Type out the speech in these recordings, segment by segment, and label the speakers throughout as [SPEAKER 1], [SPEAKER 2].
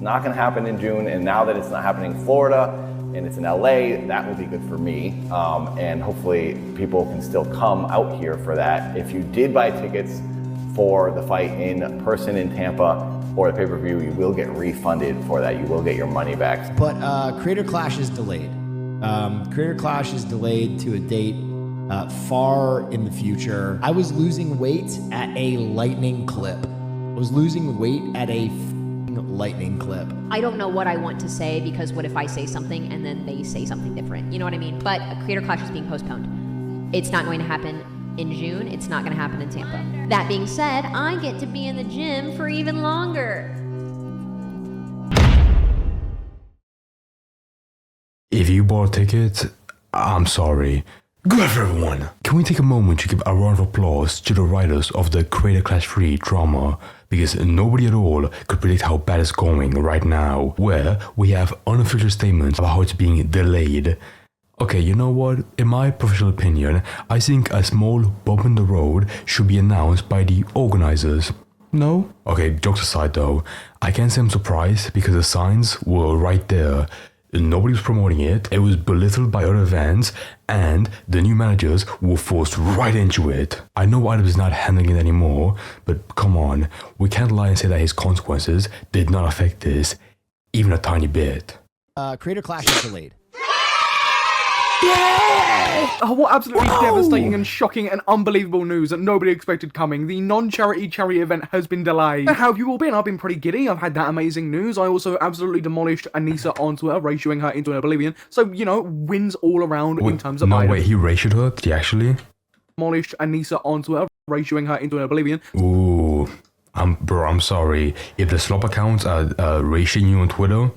[SPEAKER 1] not going to happen in June, and now that it's not happening in Florida and it's in LA, that will be good for me. And hopefully people can still come out here for that. If you did buy tickets for the fight in person in Tampa or the pay-per-view, you will get refunded for that. You will get your money back.
[SPEAKER 2] But Creator Clash is delayed. Creator Clash is delayed to a date far in the future. I was losing weight at a lightning clip. I was losing weight at a lightning clip.
[SPEAKER 3] I don't know what I want to say, because what if I say something and then they say something different? You know what I mean? But Creator Clash is being postponed. It's not going to happen in June. It's not going to happen in Tampa. That being said, I get to be in the gym for even longer.
[SPEAKER 4] If you bought a ticket, I'm sorry. Good for everyone. Can we take a moment to give a round of applause to the writers of the Creator Clash 3 drama? Because nobody at all could predict how bad it's going right now, where we have unofficial statements about how it's being delayed. Okay, you know what? In my professional opinion, I think a small bump in the road should be announced by the organizers. No? Okay, jokes aside though, I can't say I'm surprised because the signs were right there. Nobody was promoting it, it was belittled by other events, and the new managers were forced right into it. I know Idubbbz is not handling it anymore, but come on, we can't lie and say that his consequences did not affect this, even a tiny bit.
[SPEAKER 2] Creator Clash is delayed.
[SPEAKER 5] Oh, what absolutely devastating and shocking and unbelievable news that nobody expected coming. The non-charity charity event has been delayed. How have you all been? I've been pretty giddy. I've had that amazing news. I also absolutely demolished Anissa on Twitter, ratioing her into an oblivion. So, you know, wins all around in terms of
[SPEAKER 4] wait, he ratioed her? Did he actually?
[SPEAKER 5] Demolished Anissa on Twitter, ratioing her into an oblivion.
[SPEAKER 4] Ooh, I'm sorry. If the slop accounts are ratioing you on Twitter,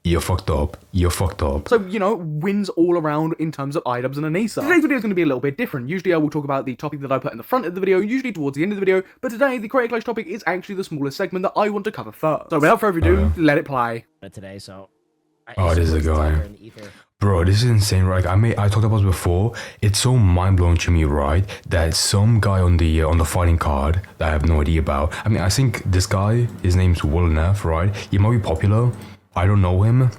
[SPEAKER 4] you're fucked up. You're fucked up.
[SPEAKER 5] So, you know, wins all around in terms of Idubbbz and Anissa. Today's video is going to be a little bit different. Usually I will talk about the topic that I put in the front of the video, usually towards the end of the video, but today the Creator Clash topic is actually the smallest segment that I want to cover first. So without further ado, let it play.
[SPEAKER 2] Today, so
[SPEAKER 4] this is a guy. Bro, this is insane, right? I talked about this before. It's so mind-blowing to me, right? That some guy on the fighting card that I have no idea about. I mean, I think this guy, his name's Wolneff, right? He might be popular. I don't know him,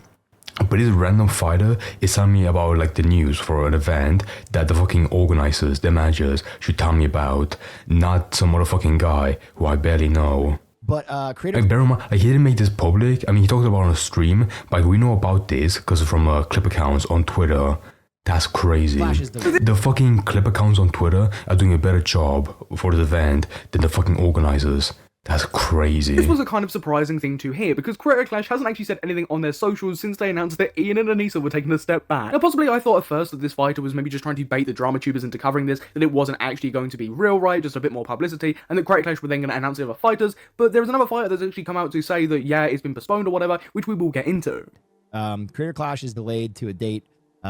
[SPEAKER 4] but this random fighter is telling me about like the news for an event that the fucking organizers, the managers, should tell me about, not some motherfucking guy who I barely know.
[SPEAKER 2] But Creator...
[SPEAKER 4] Like, bear in mind, like, he didn't make this public. I mean, he talked about it on a stream, but we know about this because from clip accounts on Twitter. That's crazy. The fucking clip accounts on Twitter are doing a better job for the event than the fucking organizers. That's crazy.
[SPEAKER 5] This was a kind of surprising thing to hear, because Creator Clash hasn't actually said anything on their socials since they announced that Ian and Anissa were taking a step back. Now, possibly I thought at first that this fighter was maybe just trying to bait the drama tubers into covering this, that it wasn't actually going to be real, right, just a bit more publicity, and that Creator Clash were then going to announce the other fighters, but there is another fighter that's actually come out to say that, yeah, it's been postponed or whatever, which we will get into.
[SPEAKER 2] Creator Clash is delayed to a date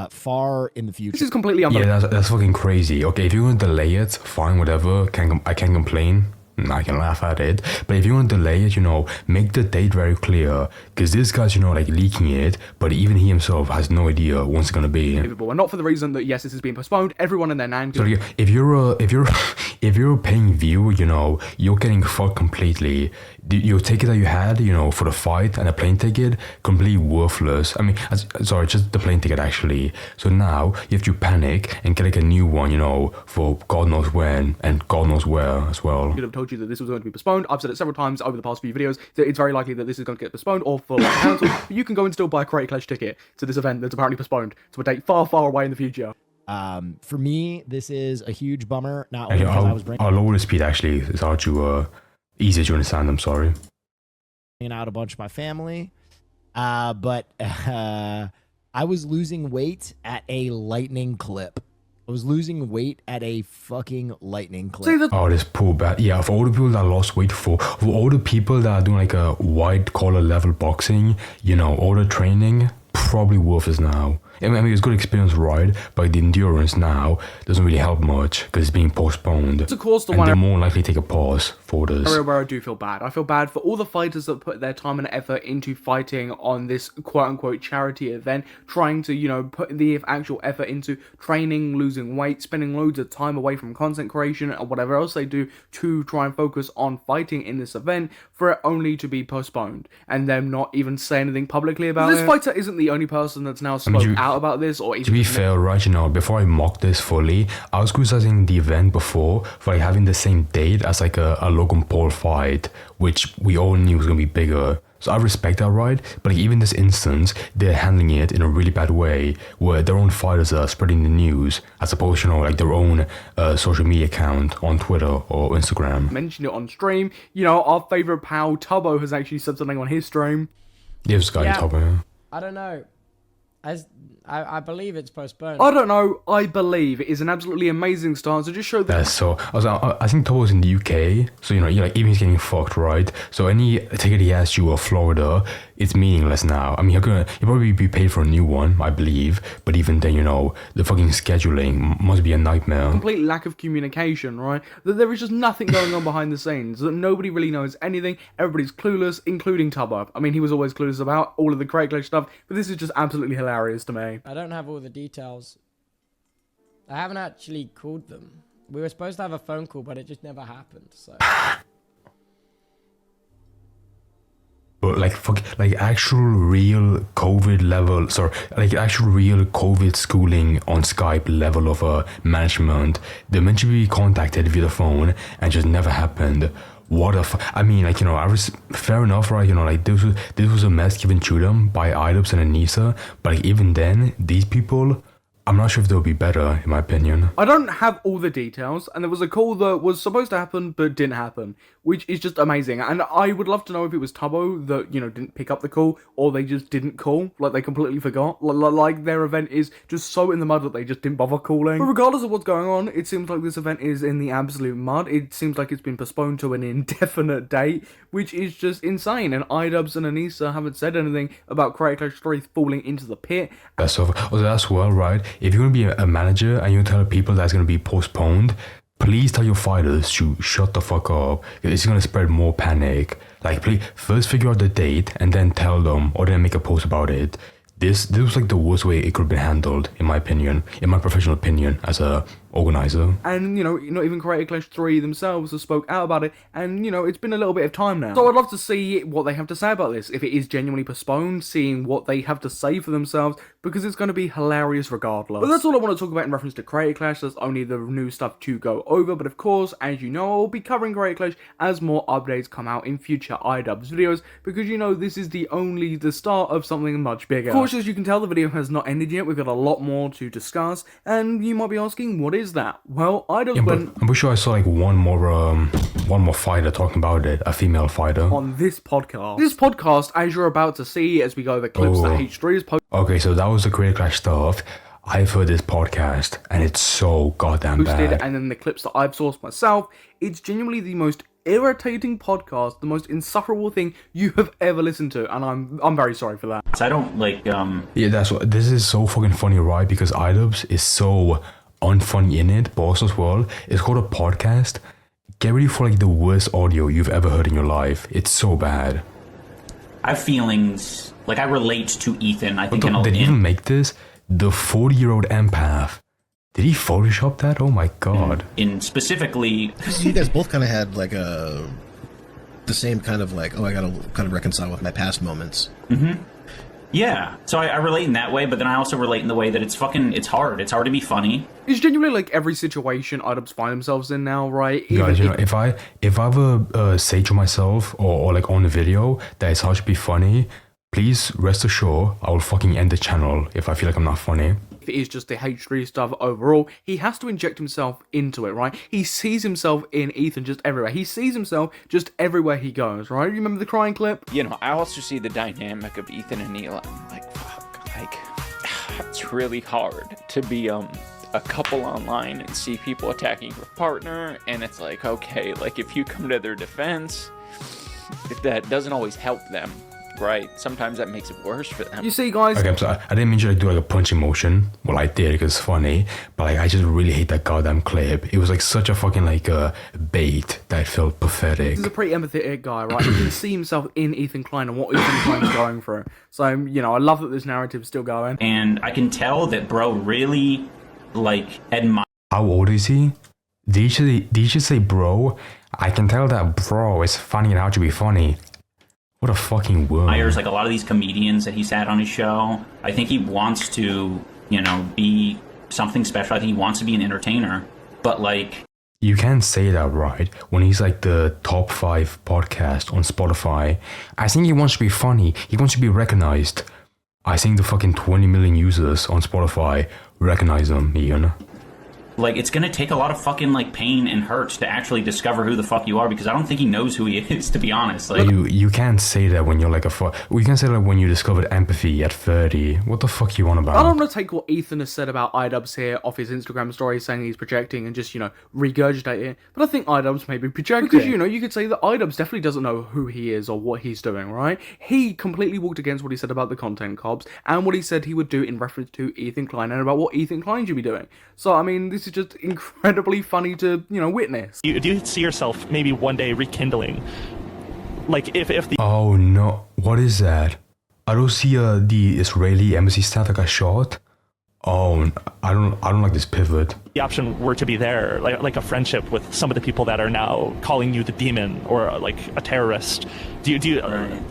[SPEAKER 2] far in the future.
[SPEAKER 5] This is completely unbelievable.
[SPEAKER 4] Yeah, that's fucking crazy. Okay, if you want to delay it, fine, whatever, I can't complain. I can laugh at it, but if you want to delay it, you know, make the date very clear, because this guy's, you know, like leaking it, but even he himself has no idea when it's gonna be.
[SPEAKER 5] And not for the reason that yes, this is being postponed. Everyone in their nan.
[SPEAKER 4] So if you're a paying viewer, you know, you're getting fucked completely. Your ticket that you had, you know, for the fight and a plane ticket, completely worthless. I mean, sorry, just the plane ticket actually. So now you have to panic and get like a new one, you know, for God knows when and God knows where as well.
[SPEAKER 5] Could have told you that this was going to be postponed. I've said it several times over the past few videos that it's very likely that this is going to get postponed or full cancelled. But you can go and still buy a Creator Clash ticket to this event that's apparently postponed to a date far, far away in the future.
[SPEAKER 2] For me, this is a huge bummer. Not only because I was
[SPEAKER 4] I'll lower the speed actually. It's hard to easier to understand. I'm sorry.
[SPEAKER 2] Hanging out a bunch of my family, but I was losing weight at a lightning clip. I was losing weight at a fucking lightning clip.
[SPEAKER 4] Oh, this poor bad. Yeah, for all the people that lost weight, for all the people that are doing like a white collar level boxing, you know, all the training, probably worth it now. I mean, it's a good experience, right? But the endurance now doesn't really help much because it's being postponed.
[SPEAKER 5] It's of course the
[SPEAKER 4] and
[SPEAKER 5] one
[SPEAKER 4] they're more likely to take a pause for this.
[SPEAKER 5] where I do feel bad. I feel bad for all the fighters that put their time and effort into fighting on this quote-unquote charity event, trying to, you know, put the actual effort into training, losing weight, spending loads of time away from content creation and whatever else they do to try and focus on fighting in this event, for it only to be postponed and them not even say anything publicly about it. This fighter isn't the only person that's now spoke out about this, or even...
[SPEAKER 4] To be fair, right, you know, before I mock this fully, I was criticizing the event before for like having the same date as like a Logan Paul fight, which we all knew was going to be bigger. So I respect that, right? But like, even this instance, they're handling it in a really bad way, where their own fighters are spreading the news, as opposed to, you know, like their own social media account on Twitter or Instagram.
[SPEAKER 5] Mentioned it on stream. You know, our favorite pal Tubbo has actually said something on his stream.
[SPEAKER 4] Yeah, this guy Tubbo.
[SPEAKER 2] I don't know. I believe it's postponed.
[SPEAKER 5] I don't know. I believe it is an absolutely amazing start to just show that.
[SPEAKER 4] That's so. I think Tubbo's in the UK, so you know, like even he's getting fucked, right? So any ticket he has to Florida, it's meaningless now. I mean, he'll probably be paid for a new one, I believe. But even then, you know, the fucking scheduling must be a nightmare.
[SPEAKER 5] Complete lack of communication, right? That there is just nothing going on behind the scenes. That nobody really knows anything. Everybody's clueless, including Tubbo. I mean, he was always clueless about all of the Craig Clash stuff, but this is just absolutely hilarious to me.
[SPEAKER 2] I don't have all the details. I haven't actually called them. We were supposed to have a phone call, but it just never happened, so...
[SPEAKER 4] But like actual real COVID level, like actual real COVID schooling on Skype level of management, they're meant to be contacted via the phone and just never happened. What a I mean, like, you know, I was fair enough, right? You know, like this was a mess given to them by Idubbbz and Anissa, but like even then, these people, I'm not sure if they'll be better, in my opinion.
[SPEAKER 5] I don't have all the details, and there was a call that was supposed to happen but didn't happen, which is just amazing. And I would love to know if it was Tubbo that, you know, didn't pick up the call, or they just didn't call, like they completely forgot. Like their event is just so in the mud that they just didn't bother calling. But regardless of what's going on, it seems like this event is in the absolute mud. It seems like it's been postponed to an indefinite date, which is just insane. And Idubbbz and Anissa haven't said anything about Creator Clash 3 falling into the pit.
[SPEAKER 4] That's well, right? If you're going to be a manager and you tell people that's going to be postponed, please tell your fighters to shut the fuck up. It's going to spread more panic. Like, please, first figure out the date and then tell them, or then make a post about it. This was like the worst way it could have been handled, in my opinion, in my professional opinion, as a organizer.
[SPEAKER 5] And, you know, not even Creator Clash 3 themselves have spoke out about it, and, you know, it's been a little bit of time now. So I'd love to see what they have to say about this, if it is genuinely postponed, seeing what they have to say for themselves, because it's going to be hilarious regardless. But that's all I want to talk about in reference to Creator Clash. There's only the new stuff to go over, but of course, as you know, I'll be covering Creator Clash as more updates come out in future Idubbbz videos, because, you know, this is the start of something much bigger. Of course, as you can tell, the video has not ended yet. We've got a lot more to discuss, and you might be asking, what is that? Well, Idubbbz went...
[SPEAKER 4] I'm pretty sure I saw like one more fighter talking about it, a female fighter.
[SPEAKER 5] On this podcast. This podcast, as you're about to see, as we go over clips that H3 is posted.
[SPEAKER 4] Okay, so that was the Creator Clash stuff. I've heard this podcast, and it's so goddamn bad.
[SPEAKER 5] And then the clips that I've sourced myself, it's genuinely the most irritating podcast, the most insufferable thing you have ever listened to, and I'm very sorry for that.
[SPEAKER 6] I don't like
[SPEAKER 4] Yeah, that's what this is so fucking funny, right? Because Idubbbz is so unfunny in it, but also as well, it's called a podcast. Get ready for like the worst audio you've ever heard in your life. It's so bad.
[SPEAKER 6] I have feelings, like I relate to Ethan. I think
[SPEAKER 4] did he even make this? The 40-year-old empath. Did he Photoshop that? Oh my god.
[SPEAKER 6] In specifically...
[SPEAKER 7] You guys both kind of had like the same kind of like, oh, I gotta kind of reconcile with my past moments.
[SPEAKER 6] Mm-hmm. Yeah. So I relate in that way, but then I also relate in the way that it's hard. It's hard to be funny.
[SPEAKER 5] It's genuinely like every situation Idubbbz find themselves in now, right?
[SPEAKER 4] Guys, you know, if I ever say to myself or like on a video that it's hard to be funny, please rest assured I will fucking end the channel if I feel like I'm not funny.
[SPEAKER 5] If it is just the H3 stuff overall, he has to inject himself into it, right? He sees himself in Ethan just everywhere. He sees himself just everywhere he goes, right? You remember the crying clip?
[SPEAKER 8] You know, I also see the dynamic of Ethan and Neil. I'm like, fuck, like, it's really hard to be a couple online and see people attacking your partner, and it's like, okay, like if you come to their defense, that doesn't always help them. right? Sometimes that makes it worse for them.
[SPEAKER 5] You see, guys,
[SPEAKER 4] Okay, I'm sorry. I didn't mean to like, do like a punching motion. Well, I did because it's funny, but like I just really hate that goddamn clip. It was like such a fucking like bait that felt pathetic.
[SPEAKER 5] he's a pretty empathetic guy, right? He can see himself in Ethan Klein and what Ethan Klein's going through. So, you know, I love that this narrative's still going.
[SPEAKER 6] And I can tell that bro really, like, admires
[SPEAKER 4] How old is he? Did you just say bro? I can tell that bro is funny and how to be funny. What a fucking word.
[SPEAKER 6] like a lot of these comedians that he's had on his show. I think he wants to, you know, be something special. I think he wants to be an entertainer. But like,
[SPEAKER 4] You can't say that, right? When he's like the top 5 podcast on Spotify. I think he wants to be funny. He wants to be recognized. I think the fucking 20 million users on Spotify recognize him, Ian.
[SPEAKER 6] like it's gonna take a lot of fucking like pain and hurt to actually discover who the fuck you are, because I don't think he knows who he is, to be honest. Like,
[SPEAKER 4] You can't say that when you're like you can't say that when you discovered empathy at 30. What the fuck you on about?
[SPEAKER 5] I don't want to take what Ethan has said about Idubbbz here off his Instagram story saying he's projecting and just, you know, regurgitate it. But I think Idubbbz may be projecting. Because, you know, you could say that Idubbbz definitely doesn't know who he is or what he's doing, right? He completely walked against what he said about the content cops and what he said he would do in reference to Ethan Klein and about what Ethan Klein should be doing. So, I mean, this is just incredibly funny to, you know, witness.
[SPEAKER 9] Do you see yourself maybe one day rekindling? Like, if the
[SPEAKER 4] Oh no, what is that? I don't see the Israeli embassy staff that got shot. Oh, I don't like this pivot.
[SPEAKER 9] option were to be there, like a friendship with some of the people that are now calling you the demon or like a terrorist, do you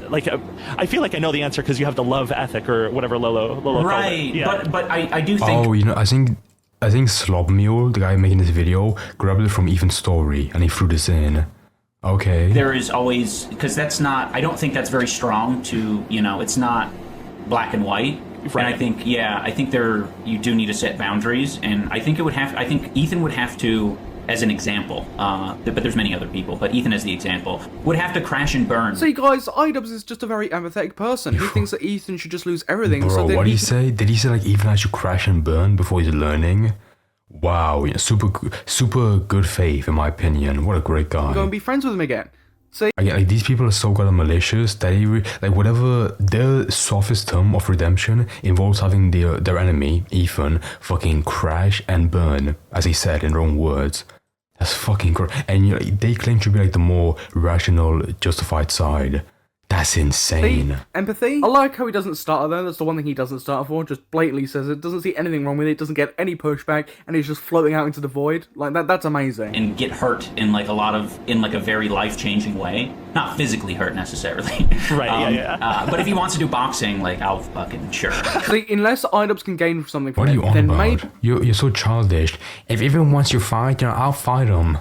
[SPEAKER 9] like? I feel like I know the answer because you have the love ethic or whatever Lolo called it.
[SPEAKER 6] right?
[SPEAKER 9] Yeah.
[SPEAKER 6] But I do think
[SPEAKER 4] Oh, you know, I think Slob Mule, the guy making this video, grabbed it from Ethan's story and he threw this in. Okay.
[SPEAKER 6] there is always, because that's not, I don't think that's very strong to, you know, it's not black and white.
[SPEAKER 9] Right.
[SPEAKER 6] And I think you do need to set boundaries, and I think Ethan would have to, as an example, but there's many other people, but Ethan as the example, would have to crash and burn.
[SPEAKER 5] See, guys, Idubbbz is just a very empathetic person. He thinks that Ethan should just lose everything.
[SPEAKER 4] Bro,
[SPEAKER 5] so that
[SPEAKER 4] what did he
[SPEAKER 5] can-
[SPEAKER 4] say? Did he say like Ethan has to crash and burn before he's learning? Wow, yeah, super good faith in my opinion. What a great guy.
[SPEAKER 5] Go and be friends with him again. See?
[SPEAKER 4] Again, like these people are so goddamn malicious that like whatever their softest term of redemption involves having their enemy Ethan fucking crash and burn, as he said in their own words. That's fucking great. And you know, they claim to be like the more rational, justified side. That's insane.
[SPEAKER 5] See? Empathy? I like how he doesn't stutter though. That's the one thing he doesn't stutter for. Just blatantly says it. Doesn't see anything wrong with it. Doesn't get any pushback. And he's just floating out into the void. Like, that's amazing.
[SPEAKER 6] And get hurt in like a very life-changing way. Not physically hurt necessarily.
[SPEAKER 9] Right, yeah.
[SPEAKER 6] But if he wants to do boxing, like, I'll fucking sure.
[SPEAKER 5] See, unless Idubbbz can gain something from
[SPEAKER 4] What are
[SPEAKER 5] it,
[SPEAKER 4] you on
[SPEAKER 5] then
[SPEAKER 4] about?
[SPEAKER 5] maybe...
[SPEAKER 4] You're so childish. If everyone wants you to fight, you know, I'll fight him.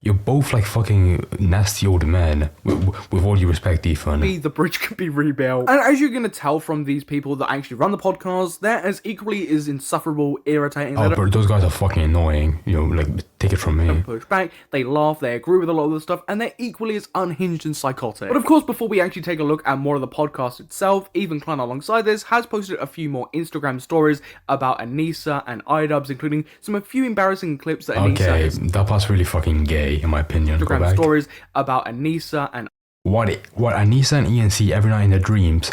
[SPEAKER 4] You're both like fucking nasty old men. With all due respect, Ethan.
[SPEAKER 5] the bridge can be rebuilt. And as you're going to tell from these people that actually run the podcast, they're as equally as insufferable, irritating.
[SPEAKER 4] Oh, but those guys are fucking annoying. You know, like, take it from me.
[SPEAKER 5] Push back, they laugh, they agree with a lot of the stuff, and they're equally as unhinged and psychotic. But of course, before we actually take a look at more of the podcast itself, Ethan Klein alongside this has posted a few more Instagram stories about Anissa and Idubbbz, including a few embarrassing clips that Anissa
[SPEAKER 4] Okay,
[SPEAKER 5] has.
[SPEAKER 4] that part's really fucking gay, in my opinion. Go
[SPEAKER 5] Instagram
[SPEAKER 4] back.
[SPEAKER 5] stories about Anissa and
[SPEAKER 4] What Anissa and Ian see every night in their dreams.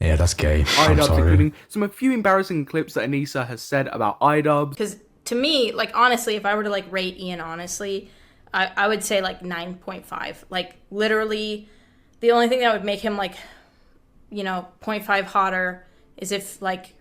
[SPEAKER 4] Yeah, that's gay. I'm
[SPEAKER 5] Idubbbz,
[SPEAKER 4] sorry.
[SPEAKER 5] including a few embarrassing clips that Anissa has said about Idubbbz.
[SPEAKER 10] Because to me, like, honestly, if I were to like rate Ian honestly, I would say like 9.5. Like, literally, the only thing that would make him like, 0.5 hotter is if like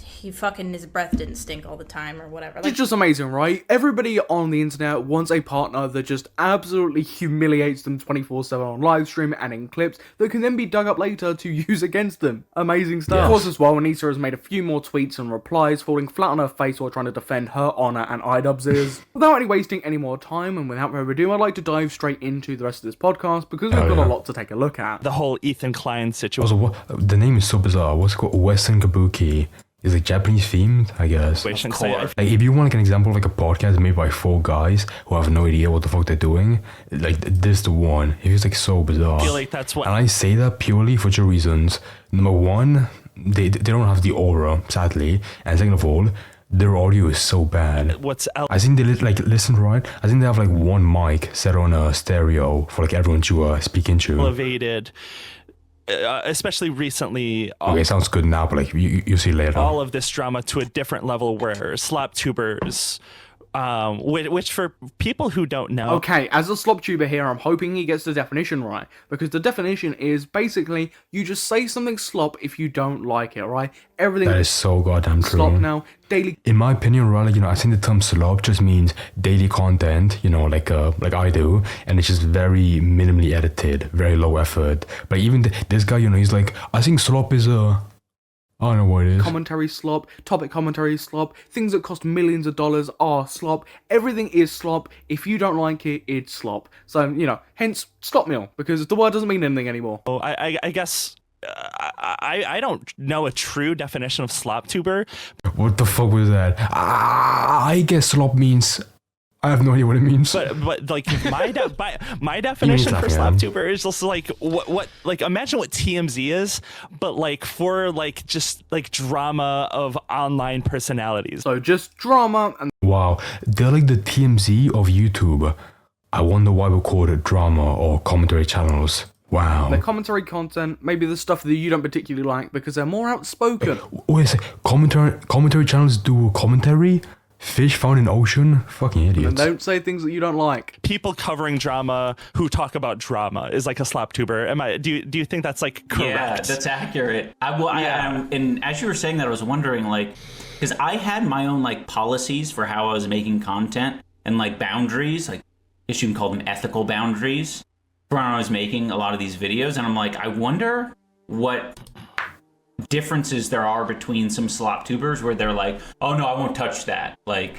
[SPEAKER 10] he fucking, his breath didn't stink all the time or whatever. Like,
[SPEAKER 5] It's just amazing, right? Everybody on the internet wants a partner that just absolutely humiliates them 24/7 on live stream and in clips that can then be dug up later to use against them. Amazing stuff.
[SPEAKER 4] Yes.
[SPEAKER 5] Of course, as well, Anissa has made a few more tweets and replies, falling flat on her face while trying to defend her honor and Idubbbz's. Without wasting any more time and without further ado, I'd like to dive straight into the rest of this podcast because we've got a lot to take a look at.
[SPEAKER 9] The whole Ethan Klein situation.
[SPEAKER 4] Also, the name is so bizarre. What's it called? Western Kabuki. Is like Japanese themed, I guess.
[SPEAKER 9] So
[SPEAKER 4] Like, if you want like an example of like a podcast made by 4 guys who have no idea what the fuck they're doing, like this is the one. It was like so bizarre.
[SPEAKER 9] I feel like that's what.
[SPEAKER 4] And I say that purely for 2 reasons. Number one, they don't have the aura, sadly. And second of all, their audio is so bad.
[SPEAKER 9] What's
[SPEAKER 4] I think they listen right. I think they have like 1 mic set on a stereo for like everyone to speak into.
[SPEAKER 9] elevated especially recently.
[SPEAKER 4] Okay, sounds good now, but like you see later.
[SPEAKER 9] All of this drama to a different level where slop tubers, which for people who don't know.
[SPEAKER 5] Okay, as a slop tuber here, I'm hoping he gets the definition right, because the definition is basically you just say something slop if you don't like it, right? Everything
[SPEAKER 4] That is so goddamn true.
[SPEAKER 5] slop now. Daily.
[SPEAKER 4] In my opinion, really, I think the term slop just means daily content, like I do, and it's just very minimally edited, very low effort. But even this guy, he's like, I think slop is I don't know what it is.
[SPEAKER 5] Commentary slop, topic commentary slop, things that cost millions of dollars are slop. Everything is slop. If you don't like it, it's slop. So, hence slop meal, because the word doesn't mean anything anymore.
[SPEAKER 9] Oh, I guess I don't know a true definition of slop tuber.
[SPEAKER 4] What the fuck was that? I guess slop means... I have no idea what it means.
[SPEAKER 9] But like my definition for slop tuber is just like what like imagine what TMZ is, but like for like just like drama of online personalities.
[SPEAKER 5] So just drama and
[SPEAKER 4] wow, they're like the TMZ of YouTube. I wonder why we call it drama or commentary channels. Wow.
[SPEAKER 5] the commentary content, maybe the stuff that you don't particularly like because they're more outspoken.
[SPEAKER 4] Wait a sec, commentary channels do commentary? Fish found in ocean? Fucking idiots.
[SPEAKER 5] And don't say things that you don't like.
[SPEAKER 9] People covering drama who talk about drama is like a slop tuber. Do you think that's like correct?
[SPEAKER 6] Yeah, that's accurate. And as you were saying that, I was wondering, like, because I had my own like policies for how I was making content and like boundaries, like I guess you can call them ethical boundaries, for when I was making a lot of these videos. And I'm like, I wonder what differences there are between some slop tubers where they're like, oh no, I won't touch that. Like,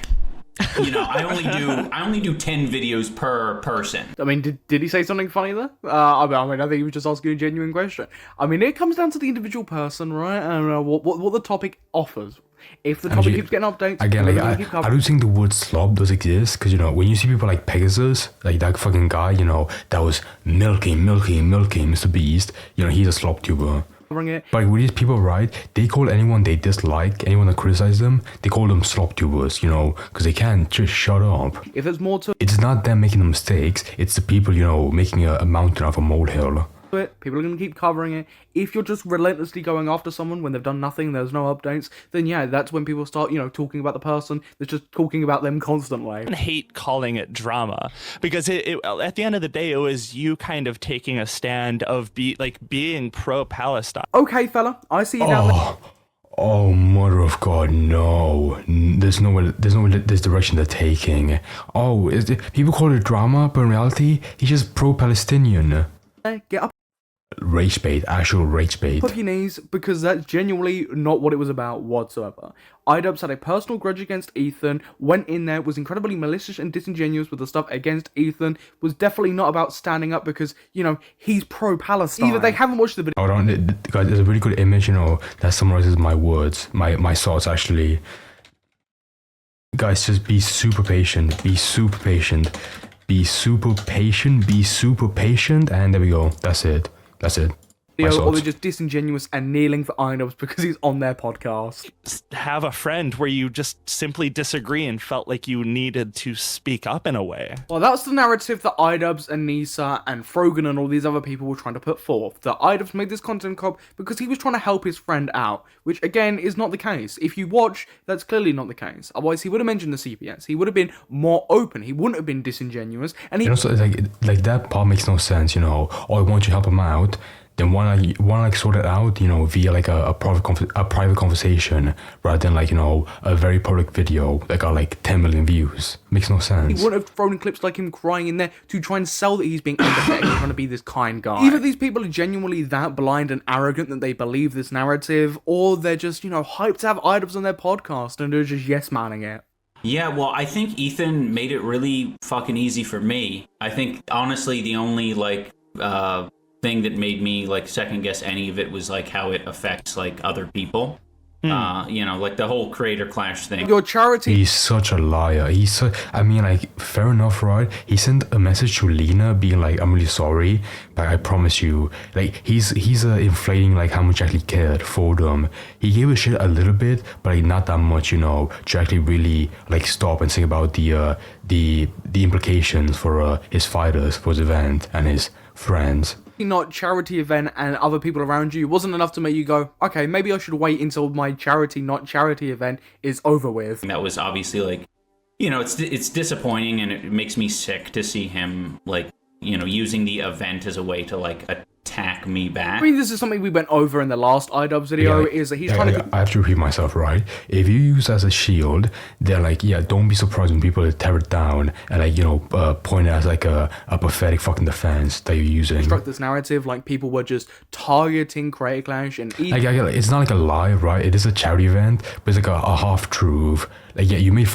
[SPEAKER 6] I only do 10 videos per person.
[SPEAKER 5] I mean, did he say something funny there? I think he was just asking a genuine question. I mean, it comes down to the individual person, right? I don't know what the topic offers. If the topic keeps getting updates,
[SPEAKER 4] again, like I don't think the word slop does exist, because when you see people like Pegasus, like that fucking guy, that was milking Mr. Beast, he's a slop tuber.
[SPEAKER 5] It.
[SPEAKER 4] But with these people, right, they call anyone they dislike, anyone that criticizes them, they call them slop tubers, because they can't just shut up.
[SPEAKER 5] If there's more to
[SPEAKER 4] it's not them making the mistakes, it's the people, making a mountain out of a molehill.
[SPEAKER 5] it, people are going to keep covering it. If you're just relentlessly going after someone when they've done nothing, there's no updates, then yeah, that's when people start, talking about the person that's just talking about them constantly.
[SPEAKER 9] I hate calling it drama, because it at the end of the day, it was you kind of taking a stand of being pro-Palestine.
[SPEAKER 5] Okay, fella, I see you down there.
[SPEAKER 4] Oh, mother of God, no. There's no way this direction they're taking. Oh, people call it drama, but in reality, he's just pro-Palestinian.
[SPEAKER 5] Get up.
[SPEAKER 4] Rage bait, actual rage bait.
[SPEAKER 5] Up your knees, because that's genuinely not what it was about whatsoever. Idubbbz had a personal grudge against Ethan, went in there, was incredibly malicious and disingenuous with the stuff against Ethan, was definitely not about standing up because, he's pro-Palestine. Either they haven't watched the video.
[SPEAKER 4] Hold on, guys, there's a really good image, that summarizes my words, my thoughts actually. Guys, just be super patient, be super patient, be super patient, be super patient, and there we go, that's it. That's it.
[SPEAKER 5] Or they're just disingenuous and kneeling for Idubbbz because he's on their podcast.
[SPEAKER 9] Have a friend where you just simply disagree and felt like you needed to speak up in a way.
[SPEAKER 5] Well, that's the narrative that Idubbbz and Nisa and Frogan and all these other people were trying to put forth. That Idubbbz made this content cop because he was trying to help his friend out, which again is not the case. If you watch, that's clearly not the case. Otherwise, he would have mentioned the CPS. He would have been more open. He wouldn't have been disingenuous. And he
[SPEAKER 4] also like that part makes no sense. Oh, I want you to help him out. Then why not sort it out, via like a private conversation rather than a very public video that got 10 million views. Makes no sense.
[SPEAKER 5] He wouldn't have thrown in clips like him crying in there to try and sell that he's being empathetic and trying to be this kind guy. Either these people are genuinely that blind and arrogant that they believe this narrative, or they're just, hyped to have Idubbbz on their podcast and they're just yes-manning it.
[SPEAKER 6] Yeah, well, I think Ethan made it really fucking easy for me. I think, honestly, the only, thing that made me second guess any of it was how it affects other people. The whole creator clash thing.
[SPEAKER 5] Your charity.
[SPEAKER 4] He's such a liar. Fair enough, right? He sent a message to Lena being I'm really sorry, but I promise you, he's inflating how much he actually cared for them. He gave a shit a little bit, but not that much, to actually really stop and think about the implications for his fighters, for his event, and his friends.
[SPEAKER 5] not charity event and other people around you wasn't enough to make you go, okay, maybe I should wait until my charity not charity event is over with.
[SPEAKER 6] That was obviously like, you know, it's disappointing, and it makes me sick to see him like, you know, using the event as a way to like attack me back.
[SPEAKER 5] I mean, this is something we went over in the last Idubbbz video, is that he's trying to...
[SPEAKER 4] I have to repeat myself, right? If you use it as a shield, they're like, yeah, don't be surprised when people tear it down and like, you know, point it as like a pathetic fucking defense that you're using.
[SPEAKER 5] Construct this narrative like people were just targeting Creator Clash and...
[SPEAKER 4] Like, it's not like a lie, right? It is a charity event, but it's like a half-truth. Like, yeah, you made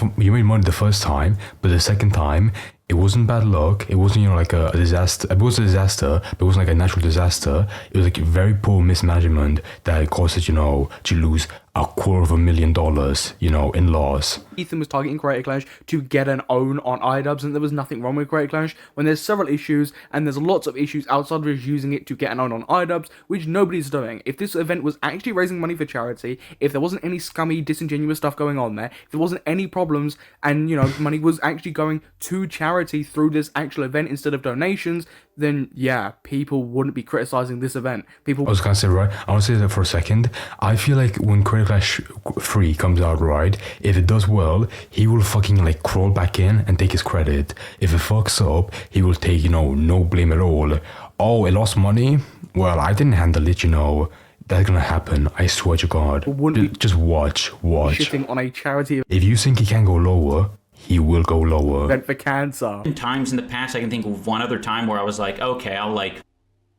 [SPEAKER 4] money the first time, but the second time, it wasn't bad luck. It wasn't, you know, like a disaster. It was a disaster, but it wasn't like a natural disaster. It was like very poor mismanagement that caused, you know, to lose $250,000, you know, in loss.
[SPEAKER 5] Ethan was targeting Creator Clash to get an own on Idubbbz, and there was nothing wrong with Creator Clash when there's several issues, and there's lots of issues outside of just using it to get an own on Idubbbz, which nobody's doing. If this event was actually raising money for charity, if there wasn't any scummy, disingenuous stuff going on there, if there wasn't any problems, and, you know, money was actually going to charity through this actual event instead of donations, then yeah, people wouldn't be criticizing this event. I
[SPEAKER 4] was gonna say, right, I want to say that for a second. I feel like when Creator Clash 3 comes out, right, if it does well, he will fucking like crawl back in and take his credit. If it fucks up, he will take, you know, no blame at all. Oh, it lost money? Well, I didn't handle it, you know. That's gonna happen, I swear to God. Just watch.
[SPEAKER 5] Shitting on a charity.
[SPEAKER 4] If you think he can go lower, he will go lower.
[SPEAKER 5] Event for cancer.
[SPEAKER 6] Times in the past, I can think of one other time where I was like, okay, I'll like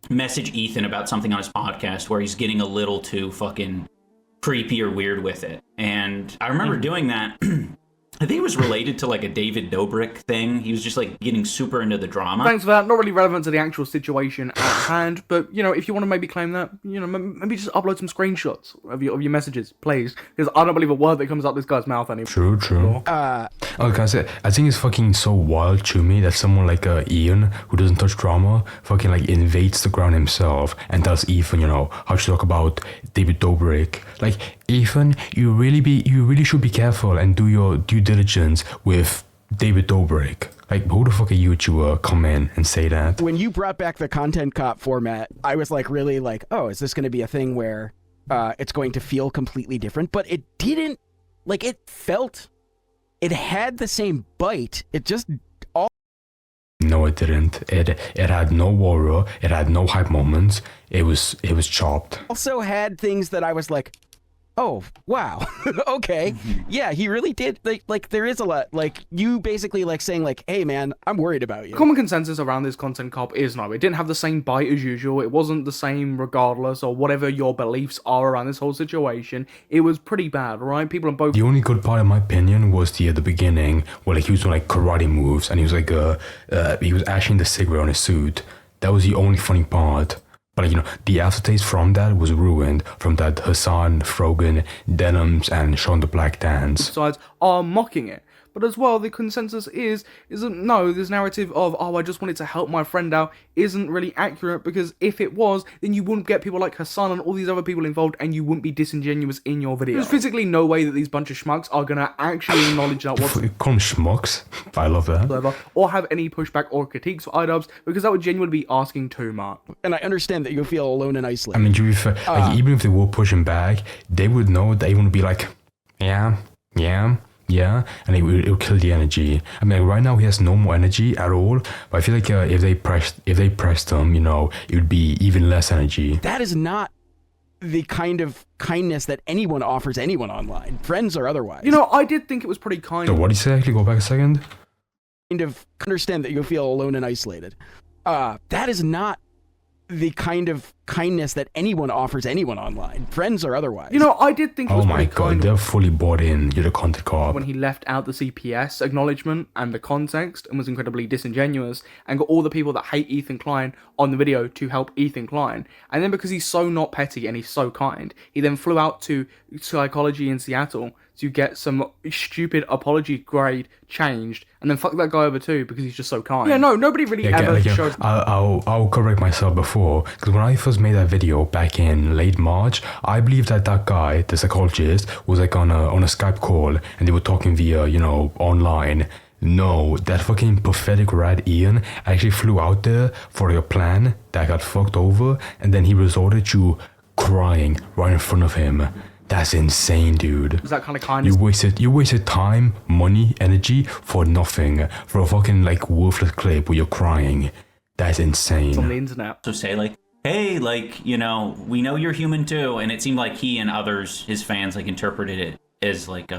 [SPEAKER 6] message Ethan about something on his podcast where he's getting a little too fucking creepy or weird with it. And I remember doing that. I think it was related to like a David Dobrik thing. He was just like getting super into the drama.
[SPEAKER 5] Thanks for that. Not really relevant to the actual situation at hand, but you know, if you want to maybe claim that, you know, maybe just upload some screenshots of your messages, please, because I don't believe a word that comes out this guy's mouth anymore.
[SPEAKER 4] True. Like I said, I think it's fucking so wild to me that someone like Ian, who doesn't touch drama, fucking like invades the ground himself and tells Ethan, you know, how to talk about David Dobrik. Like, Ethan, you really should be careful and do your due diligence with David Dobrik. Like, who the fuck are you to come in and say that?
[SPEAKER 11] When you brought back the content cop format, I was like really like, oh, is this going to be a thing where it's going to feel completely different? But it didn't. Like, it had the same bite. It just all.
[SPEAKER 4] No, it didn't. It had no warrior. It had no hype moments. It was chopped.
[SPEAKER 11] Also had things that I was like, oh, wow. Okay. Yeah, he really did. Like, there is a lot. Like, you basically, like, saying, like, hey, man, I'm worried about you.
[SPEAKER 5] Common consensus around this content cop is no, it didn't have the same bite as usual. It wasn't the same regardless, or whatever your beliefs are around this whole situation. It was pretty bad, right? People on both...
[SPEAKER 4] The only good part, in my opinion, was the beginning, where, like, he was doing, like, karate moves, and he was, like, he was ashing the cigarette on his suit. That was the only funny part. But, like, you know, the aftertaste from that was ruined from that Hassan, Frogan, Denims, and Sean the Black dance.
[SPEAKER 5] Sides are mocking it. But as well, the consensus is that no, this narrative of, oh, I just wanted to help my friend out isn't really accurate, because if it was, then you wouldn't get people like Hassan and all these other people involved, and you wouldn't be disingenuous in your video. There's physically no way that these bunch of schmucks are going to actually acknowledge that what's...
[SPEAKER 4] Call them schmucks? I love that.
[SPEAKER 5] Or have any pushback or critiques for Idubbbz, because that would genuinely be asking too much.
[SPEAKER 11] And I understand that you feel alone and isolated.
[SPEAKER 4] I mean, to be fair, like, even if they were pushing back, they would know they wouldn't be like, yeah, and it would kill the energy. I mean, like, right now he has no more energy at all, but I feel like if they pressed him, you know, it would be even less energy.
[SPEAKER 11] That is not the kind of kindness that anyone offers anyone online, friends or otherwise.
[SPEAKER 5] You know, I did think it was pretty kind.
[SPEAKER 4] So what did he say? Actually, go back a second.
[SPEAKER 11] Kind of understand that you feel alone and isolated. That is not the kind of kindness that anyone offers anyone online, friends or otherwise.
[SPEAKER 5] You know, I did think it was pretty kind.
[SPEAKER 4] Oh my god, they're fully bought in. You're the content cop.
[SPEAKER 5] When he left out the CPS acknowledgement and the context and was incredibly disingenuous and got all the people that hate Ethan Klein on the video to help Ethan Klein. And then because he's so not petty and he's so kind, he then flew out to psychology in Seattle to get some stupid apology grade changed, and then fuck that guy over too because he's just so kind. Yeah, no, nobody really ever shows...
[SPEAKER 4] I'll correct myself before, because when I first made that video back in late March, I believe that guy, the psychologist, was like on a Skype call, and they were talking via, you know, online, No, that fucking pathetic rat Ian actually flew out there for your plan that got fucked over, and then he resorted to crying right in front of him. That's insane, dude.
[SPEAKER 5] Is that kind of kindness?
[SPEAKER 4] You wasted time, money, energy for nothing, for a fucking like worthless clip where you're crying. That's insane.
[SPEAKER 5] It's on the internet.
[SPEAKER 6] So say like, hey, like, you know, we know you're human too, and it seemed like he and others, his fans, like interpreted it as like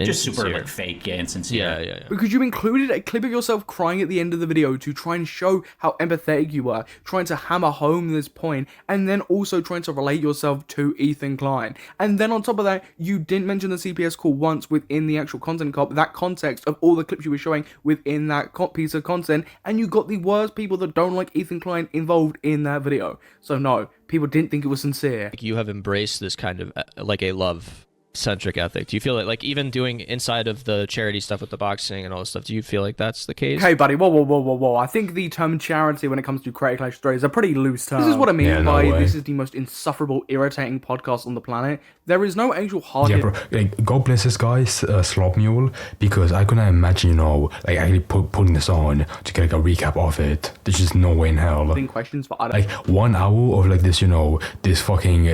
[SPEAKER 6] just super like fake, insincere.
[SPEAKER 12] Yeah.
[SPEAKER 5] Because you included a clip of yourself crying at the end of the video to try and show how empathetic you were, trying to hammer home this point, and then also trying to relate yourself to Ethan Klein. And then on top of that, you didn't mention the CPS call once within the actual content cop, that context of all the clips you were showing within that piece of content, and you got the worst people that don't like Ethan Klein involved in that video. So no, people didn't think it was sincere.
[SPEAKER 12] You have embraced this kind of like a love centric ethic. Do you feel like even doing inside of the charity stuff with the boxing and all this stuff, do you feel like that's the case?
[SPEAKER 5] Okay, buddy, whoa. I think the term charity when it comes to Creator Clash stories is a pretty loose term. This is what I mean by this is the most insufferable, irritating podcast on the planet. There is no actual hard
[SPEAKER 4] bro. Like, God bless this guy, Slop Mule, because I couldn't imagine, like actually putting this on to get like a recap of it. There's just no way in hell.
[SPEAKER 5] Questions for
[SPEAKER 4] like 1 hour of like this, this fucking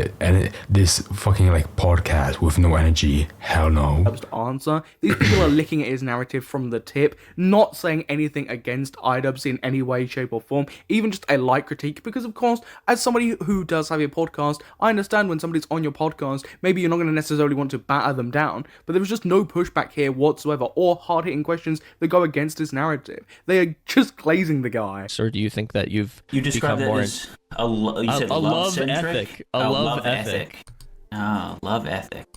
[SPEAKER 4] like podcast with no energy. Hell no.
[SPEAKER 5] To answer. These people are licking at his narrative from the tip, not saying anything against Idubbbz in any way, shape, or form, even just a light critique, because of course, as somebody who does have a podcast, I understand when somebody's on your podcast, maybe you're not going to necessarily want to batter them down, but there was just no pushback here whatsoever, or hard-hitting questions that go against his narrative. They are just glazing the guy.
[SPEAKER 12] Sir, do you think that you
[SPEAKER 6] described it as a love ethic?
[SPEAKER 12] A love ethic.
[SPEAKER 6] Love ethic.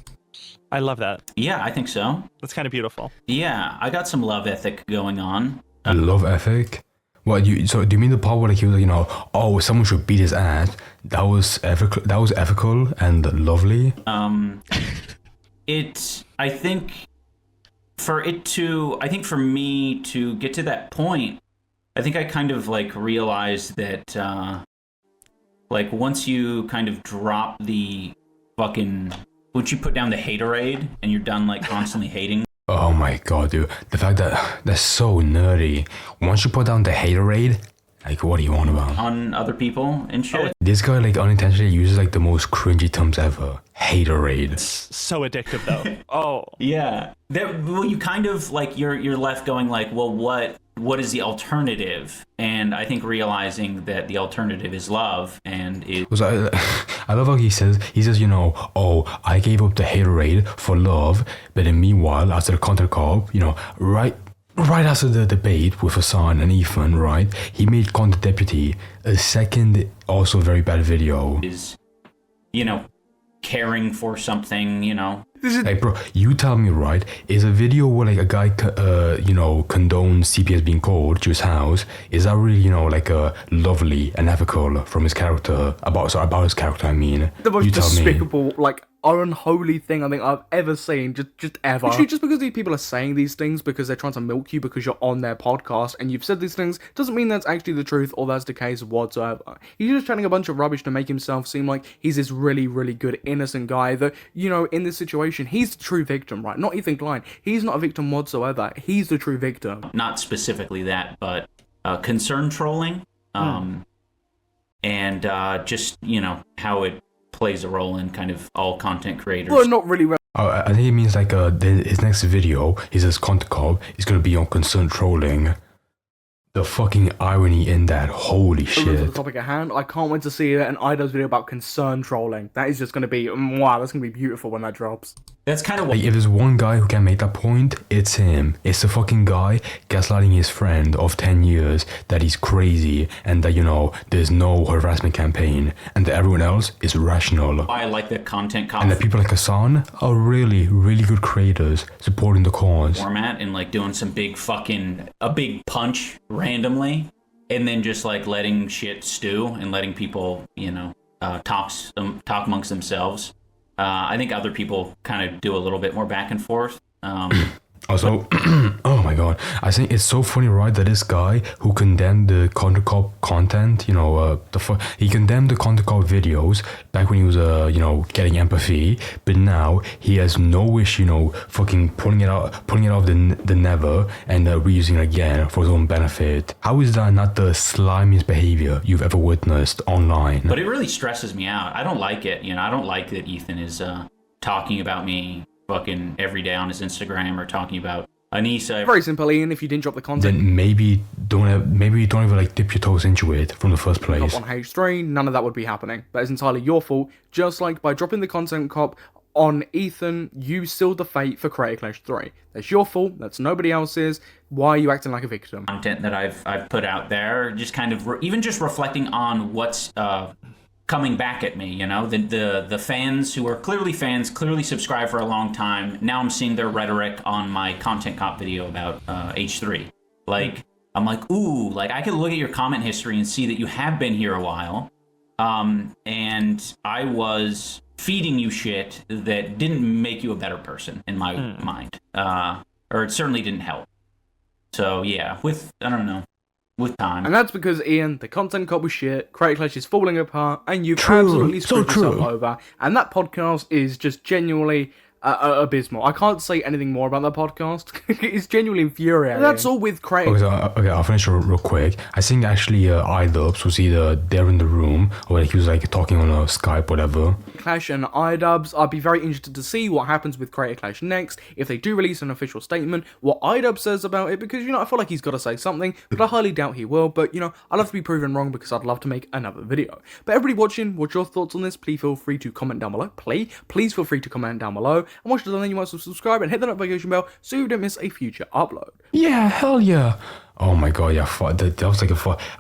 [SPEAKER 9] I love that.
[SPEAKER 6] Yeah, I think so.
[SPEAKER 9] That's kind of beautiful.
[SPEAKER 6] Yeah, I got some love ethic going on.
[SPEAKER 4] Love ethic? What so do you mean the part where like he was like, oh, someone should beat his ass? That was ethical and lovely.
[SPEAKER 6] I think for me to get to that point, I think I kind of like realized that like once you kind of drop the fucking, once you put down the haterade and you're done like constantly hating.
[SPEAKER 4] Oh my god, dude. The fact that that's so nerdy. Once you put down the haterade, like what do you want about?
[SPEAKER 6] On other people and shit.
[SPEAKER 4] This guy like unintentionally uses like the most cringy terms ever. Haterade.
[SPEAKER 9] It's so addictive though. Oh.
[SPEAKER 6] Yeah. Well, you kind of like you're left going like, well, what is the alternative? And I think realizing that the alternative is love, and
[SPEAKER 4] I love how he says, oh, I gave up the haterade for love, but then meanwhile, after the content cop, right after the debate with Hassan and Ethan, right, he made Content Deputy a second, also very bad video.
[SPEAKER 6] Is, caring for something,
[SPEAKER 4] Like, bro, you tell me, right? Is a video where like a guy, condones CPS being called to his house? Is that really, like a lovely and ethical from his character about his character? I mean,
[SPEAKER 5] the most despicable, like unholy thing I think I've ever seen, just ever. Actually, just because these people are saying these things because they're trying to milk you because you're on their podcast and you've said these things doesn't mean that's actually the truth or that's the case whatsoever. He's just chatting a bunch of rubbish to make himself seem like he's this really, really good innocent guy that, in this situation, he's the true victim, right? Not Ethan Klein. He's not a victim whatsoever. He's the true victim.
[SPEAKER 6] Not specifically that, but concern trolling, and just, how it plays a role in kind of all content creators.
[SPEAKER 5] Well, not really.
[SPEAKER 4] I think it means like his next video, he says content cop is going to be on concern trolling. The fucking irony in that, holy shit.
[SPEAKER 5] The topic at hand, I can't wait to see an Idubbbz video about concern trolling. That is just going to be, wow, that's going to be beautiful when that drops.
[SPEAKER 6] That's kind of what...
[SPEAKER 4] Like, if there's one guy who can make that point, it's him. It's the fucking guy gaslighting his friend of 10 years that he's crazy and that, there's no harassment campaign and that everyone else is rational.
[SPEAKER 6] I like the content
[SPEAKER 4] and that people like Hassan are really, really good creators supporting the cause.
[SPEAKER 6] Format and like doing some big punch randomly and then just like letting shit stew and letting people, talk amongst themselves. I think other people kind of do a little bit more back and forth.
[SPEAKER 4] Also, oh my god, I think it's so funny, right, that this guy who condemned the Contra Cop content, he condemned the Contra Cop videos back when he was, getting empathy, but now he has no wish, fucking pulling it off the never and reusing it again for his own benefit. How is that not the slimiest behavior you've ever witnessed online?
[SPEAKER 6] But it really stresses me out. I don't like it. I don't like that Ethan is talking about me fucking every day on his Instagram or talking about Anissa.
[SPEAKER 5] Very simple, Ian. If you didn't drop the content,
[SPEAKER 4] then maybe don't even like dip your toes into it from the first place.
[SPEAKER 5] on H3, none of that would be happening. That is entirely your fault. Just like by dropping the content cop on Ethan, you sealed the fate for Creator Clash 3. That's your fault. That's nobody else's. Why are you acting like a victim?
[SPEAKER 6] Content that I've put out there, just kind of even just reflecting on what's coming back at me, the fans who are clearly fans, clearly subscribed for a long time. Now I'm seeing their rhetoric on my content cop video about H3. Like, I'm like, ooh, like I could look at your comment history and see that you have been here a while. And I was feeding you shit that didn't make you a better person in my mind. Or it certainly didn't help. So yeah, with time.
[SPEAKER 5] And that's because, Ian, the content cop was shit, Creator Clash is falling apart, and you've absolutely screwed yourself over. And that podcast is just genuinely abysmal. I can't say anything more about that podcast. It's genuinely infuriating. That's all with Creator.
[SPEAKER 4] Okay, I'll finish real quick. I think actually Idubbbz was either there in the room or he was like talking on a Skype, whatever.
[SPEAKER 5] Clash and Idubbbz, I'd be very interested to see what happens with Creator Clash next, if they do release an official statement, what Idubbbz says about it, because, I feel like he's got to say something, but I highly doubt he will, but, I'd love to be proven wrong because I'd love to make another video. But everybody watching, what's your thoughts on this? Please feel free to comment down below. Please feel free to comment down below. And once you're done, you might as well subscribe and hit the notification bell so you don't miss a future upload.
[SPEAKER 4] Yeah, hell yeah. Oh my god, yeah, that was like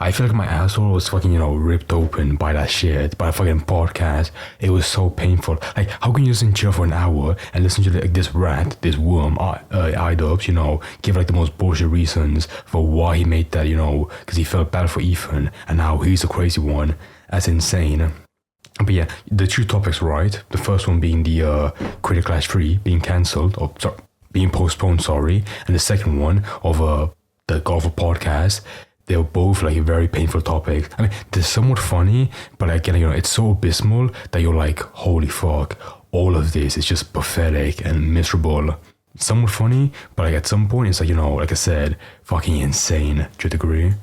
[SPEAKER 4] I feel like my asshole was fucking, ripped open by that shit, by a fucking podcast. It was so painful. Like, how can you just chill for an hour and listen to this rat, this worm, Idubbbz, give like the most bullshit reasons for why he made that, because he felt bad for Ethan, and now he's the crazy one. That's insane. But yeah, the two topics, right? The first one being the Creator Clash 3 being cancelled, being postponed, and the second one of the golfer podcast. They were both like very painful topics. I mean, they're somewhat funny, but again, it's so abysmal that you're like, holy fuck, all of this is just pathetic and miserable. Somewhat funny, but like at some point it's like, like I said, fucking insane to a degree.